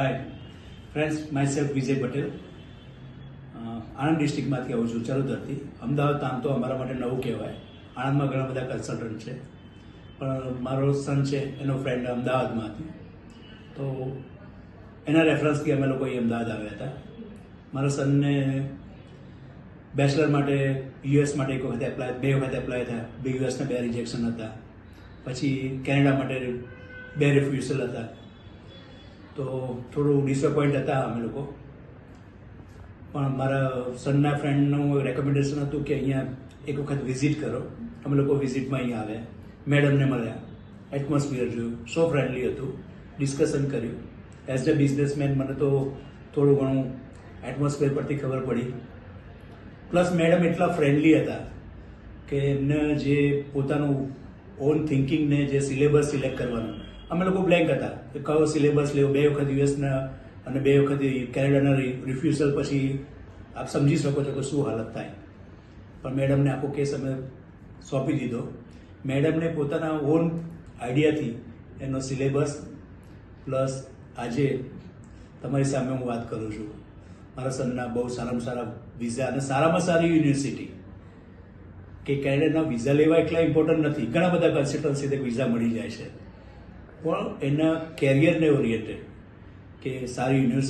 Hi friends, myself Vijay Patel. Anand ડિસ્ટ્રિક્ટમાંથી આવું છું, ચરોતરથી. અમદાવાદ આમ તો અમારા માટે નવું કહેવાય. આણંદમાં ઘણા બધા કન્સલ્ટન્ટ છે, પણ મારો સન છે એનો ફ્રેન્ડ અમદાવાદમાંથી, તો એના રેફરન્સથી અમે લોકો અહીં અમદાવાદ આવ્યા હતા. મારા સનને બેચલર માટે યુએસ માટે એક વખત બે વખત એપ્લાય થયા. યુએસના 2 રિજેક્શન હતા. પછી કેનેડા માટે 2 રિફ્યુઝલ હતા. તો થોડું ડિસઅપોઇન્ટ હતા અમે લોકો. પણ મારા સનના ફ્રેન્ડનું રેકમેન્ડેશન હતું કે અહીંયા એક વખત વિઝિટ કરો. અમે લોકો વિઝિટમાં અહીંયા આવ્યા, મેડમને મળ્યા, એટમોસ્ફિયર જોયું, સો ફ્રેન્ડલી હતું, ડિસ્કશન કર્યું. એઝ અ બિઝનેસમેન મને તો થોડું ઘણું એટમોસ્ફિયર પરથી ખબર પડી. પ્લસ મેડમ એટલા ફ્રેન્ડલી હતા કે એમને જે પોતાનું ઓન થિંકિંગને જે સિલેબસ સિલેક્ટ કરવાનું, અમે લોકો બ્લેન્ક હતા કે કયો સિલેબસ લેવો. 2 વખત યુએસના અને 2 વખત કેનેડાના રિફ્યુઝલ પછી આપ સમજી શકો છો કે શું હાલત થાય. પણ મેડમને આખો કેસ અમે સોંપી દીધો. મેડમને પોતાના ઓન આઈડિયાથી એનો સિલેબસ પ્લસ આજે તમારી સામે હું વાત કરું છું, મારા સનના બહુ સારામાં સારા વિઝા અને સારામાં સારી યુનિવર્સિટી. કે કેનેડાના વિઝા લેવા એટલા ઇમ્પોર્ટન્ટ નથી, ઘણા બધા કન્સલ્ટન્સીથી વિઝા મળી જાય છે, પણ એના કેરિયરને ઓરિએન્ટેડ કે સારી યુનિવર્સિટી